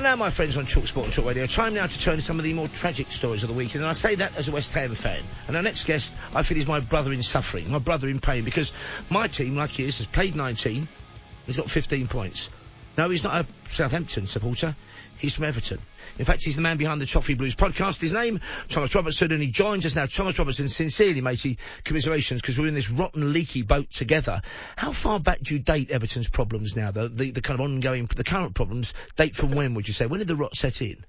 now, my friends on TalkSport and Talk Radio, time now to turn to some of the more tragic stories of the weekend, and I say that as a West Ham fan. And our next guest, I feel, is my brother in suffering, my brother in pain, because my team, like his, has played 19, he's got 15 points. No, he's not a Southampton supporter, he's from Everton. In fact, he's the man behind the Toffee Blues podcast. His name, Thomas Robertson, and he joins us now. Thomas Robertson, sincerely, matey, commiserations, because we're in this rotten, leaky boat together. How far back do you date Everton's problems now? The kind of ongoing, the current problems date from when, would you say? When did the rot set in?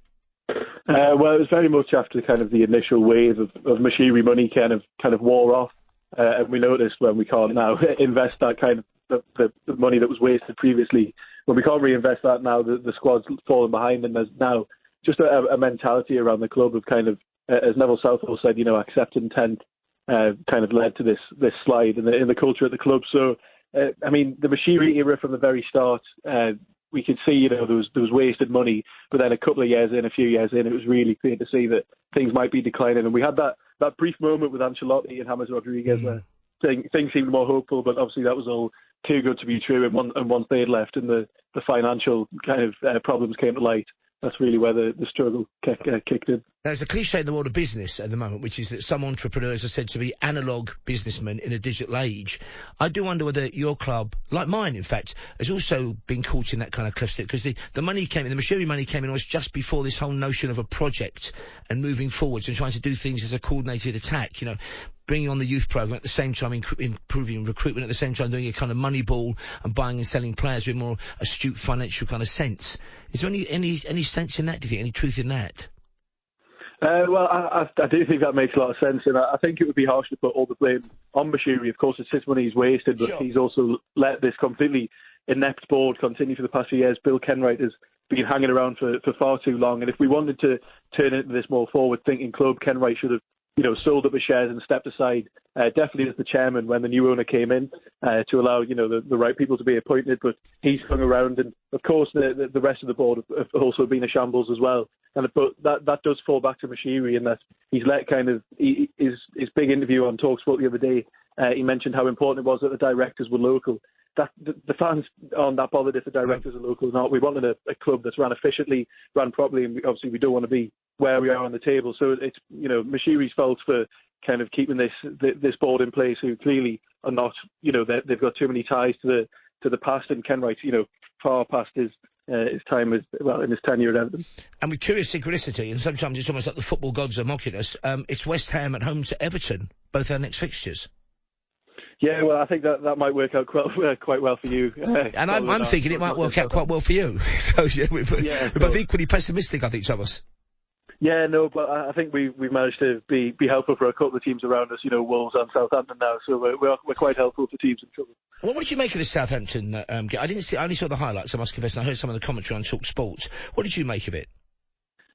Well, it was very much after kind of the initial wave of machinery money kind of wore off, and we noticed when we can't now invest that kind of the money that was wasted previously. When we can't reinvest that now, the squad's fallen behind, and there's now just a mentality around the club of kind of, as Neville Southall said, accept intent kind of led to this slide in the culture at the club. So, I mean, the machinery era from the very start, we could see, there was wasted money, but then a few years in, it was really clear to see that things might be declining. And we had that brief moment with Ancelotti and James Rodriguez where things seemed more hopeful, but obviously that was all too good to be true. And once they had left and the financial kind of problems came to light, that's really where the struggle kicked in. There's a cliche in the world of business at the moment, which is that some entrepreneurs are said to be analogue businessmen in a digital age. I do wonder whether your club, like mine, in fact, has also been caught in that kind of cliff step, because the money came in, the machinery money came in almost just before this whole notion of a project and moving forwards and trying to do things as a coordinated attack, bringing on the youth programme at the same time, improving recruitment at the same time, doing a kind of money ball and buying and selling players with more astute financial kind of sense. Is there any sense in that, do you think? Any truth in that? Well, I do think that makes a lot of sense, and I think it would be harsh to put all the blame on machinery. Of course, it's his money he's wasted, but he's also let this completely inept board continue for the past few years. Bill Kenwright has been hanging around for far too long, and if we wanted to turn into this more forward-thinking club, Kenwright should have sold up his shares and stepped aside, definitely as the chairman when the new owner came in, to allow, the right people to be appointed. But he's hung around, and of course the rest of the board have also been a shambles as well. But that does fall back to machinery, in that he's let his big interview on TalkSport the other day, he mentioned how important it was that the directors were local. That the fans aren't that bothered if the directors are local or not. We wanted a club that's run efficiently, run properly, and obviously we don't want to be where we are on the table. So it's machinery's fault for kind of keeping this board in place, who clearly are not, they've got too many ties to the past, and Kenwright, far past his time in his tenure at Everton. And with curious synchronicity, and sometimes it's almost like the football gods are mocking us, it's West Ham at home to Everton, both our next fixtures. Yeah, well, I think that might work out quite well for you. And I'm thinking it might work out quite well for you. So we're both equally pessimistic, I think, Thomas. Yeah, no, but I think we've managed to be helpful for a couple of teams around us, Wolves and Southampton now, so we're quite helpful for teams in trouble. What did you make of this Southampton game? I only saw the highlights, I must confess, and I heard some of the commentary on TalkSport. What did you make of it?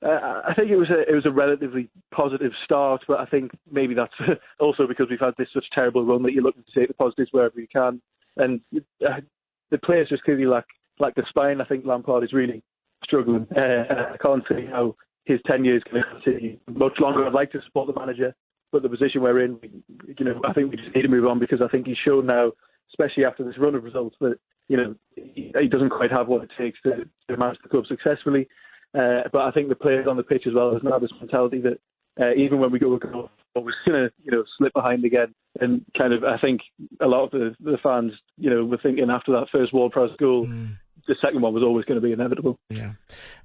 I think it was a relatively positive start, but I think maybe that's also because we've had this such terrible run that you're looking to take the positives wherever you can. And the players just clearly lack the spine. I think Lampard is really struggling. I can't see how his tenure is going to continue much longer. I'd like to support the manager, but the position we're in, I think we just need to move on, because I think he's shown now, especially after this run of results, that he doesn't quite have what it takes to manage the club successfully. But I think the players on the pitch as well has now this mentality that even when we go, we're going to slip behind again. And kind of, I think a lot of the fans, were thinking after that first Ward-Prowse goal, the second one was always going to be inevitable. Yeah.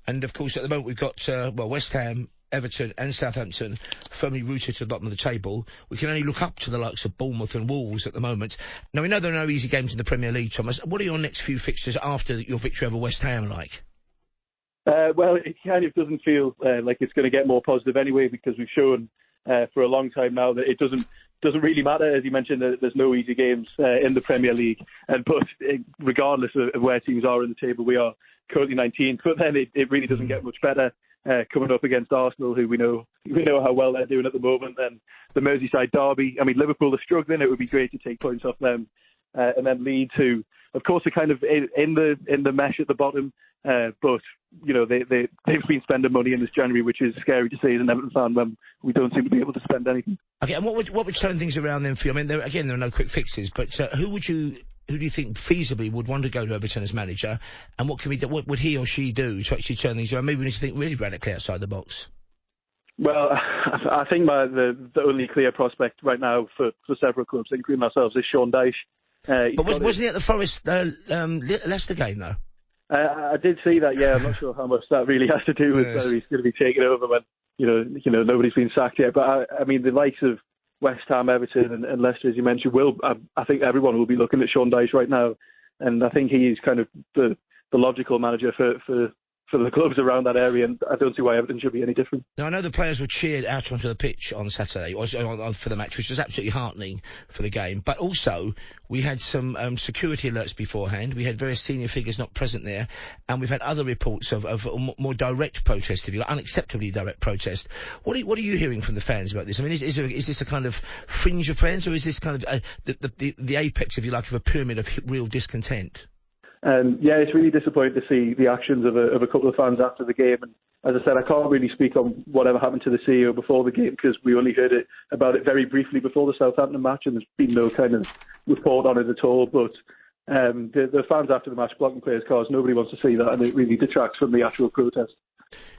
And of course, at the moment, we've got, West Ham, Everton and Southampton firmly rooted to the bottom of the table. We can only look up to the likes of Bournemouth and Wolves at the moment. Now, we know there are no easy games in the Premier League, Thomas. What are your next few fixtures after your victory over West Ham like? Well, it kind of doesn't feel like it's going to get more positive anyway, because we've shown for a long time now that it doesn't really matter. As you mentioned, there's no easy games in the Premier League, but regardless of where teams are in the table, we are currently 19th. But then it really doesn't get much better coming up against Arsenal, who we know how well they're doing at the moment, and the Merseyside derby. I mean, Liverpool are struggling. It would be great to take points off them, and then Leeds, who, of course, are kind of in the mesh at the bottom. But they've been spending money in this January, which is scary to see as an Everton fan when we don't seem to be able to spend anything. Okay, and what would turn things around then for you? I mean, there are no quick fixes, but who would you who do you think feasibly would want to go to Everton as manager, and what would he or she do to actually turn things around? Maybe we need to think really radically outside the box. Well, I think the only clear prospect right now for several clubs, including ourselves, is Sean Dyche. But wasn't he at the Forest Leicester game though? I did see that. Yeah, I'm not sure how much that really has to do with whether he's going to be taken over when nobody's been sacked yet. But I mean, the likes of West Ham, Everton, and Leicester, as you mentioned, I think everyone will be looking at Sean Dyche right now, and I think he's kind of the logical manager for the clubs around that area, and I don't see why Everton should be any different. Now, I know the players were cheered out onto the pitch on Saturday for the match, which was absolutely heartening for the game. But also, we had some security alerts beforehand. We had various senior figures not present there, and we've had other reports of more direct protest, if you like, unacceptably direct protest. What are you hearing from the fans about this? I mean, is this a kind of fringe of fans, or is this kind of the apex, if you like, of a pyramid of real discontent? Yeah, it's really disappointing to see the actions of a couple of fans after the game. And as I said, I can't really speak on whatever happened to the CEO before the game because we only heard about it very briefly before the Southampton match, and there's been no kind of report on it at all. But the fans after the match blocking players' cars, nobody wants to see that, and it really detracts from the actual protest.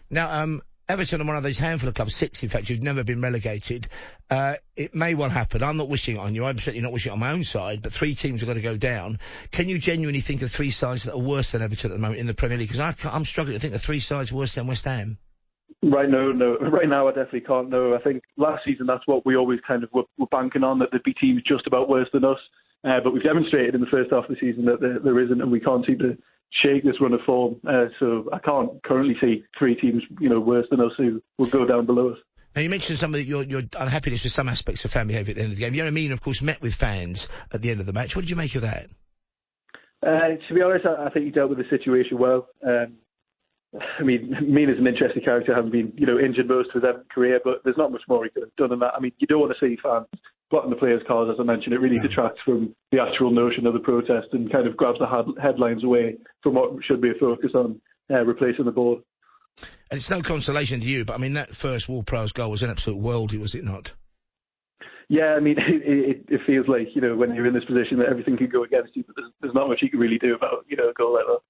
Now, Everton are one of those handful of clubs, 6 in fact, who've never been relegated. It may well happen. I'm not wishing it on you. I'm certainly not wishing it on my own side, but 3 teams have got to go down. Can you genuinely think of 3 sides that are worse than Everton at the moment in the Premier League? Because I'm struggling to think of 3 sides worse than West Ham. Right, no. Right now, I definitely can't. No, I think last season that's what we always kind of were banking on, that there'd be teams just about worse than us. But we've demonstrated in the first half of the season that there isn't, and we can't seem to shake this run of form. So I can't currently see 3 teams, worse than us who will go down below us. Now, you mentioned some of your unhappiness with some aspects of fan behaviour at the end of the game. Yeremina, of course, met with fans at the end of the match. What did you make of that? To be honest, I think he dealt with the situation well. I mean, Mina's an interesting character, having been, injured most of his career, but there's not much more he could have done than that. I mean, you don't want to see fans blocking the players' cars, as I mentioned. It really detracts from the actual notion of the protest and kind of grabs the headlines away from what should be a focus on replacing the board. And it's no consolation to you, but I mean, that first Ward Prowse goal was an absolute worldie, was it not? Yeah, I mean, it feels like, when you're in this position that everything could go against you, but there's not much you can really do about, a goal like that.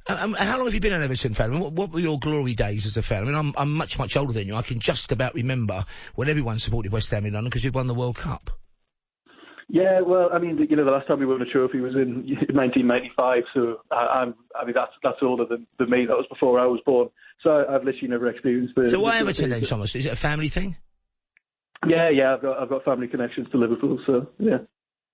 How long have you been an Everton fan? I mean, what were your glory days as a fan? I mean, I'm much, much older than you. I can just about remember when everyone supported West Ham in London because we won the World Cup. Yeah, well, I mean, the last time we won a trophy was in 1995, so I mean, that's older than me. That was before I was born. So I've literally never experienced the... So why Everton then, Thomas? Is it a family thing? Yeah, I've got family connections to Liverpool, so yeah.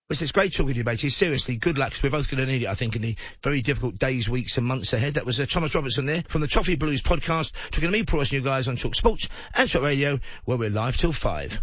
Well, it's great talking to you, matey. Seriously, good luck. We're both going to need it, I think, in the very difficult days, weeks and months ahead. That was Thomas Robertson there from the Toffee Blues podcast, talking to me, Pro Wrestling, you guys on TalkSport and Talk Radio, where we're live till 5.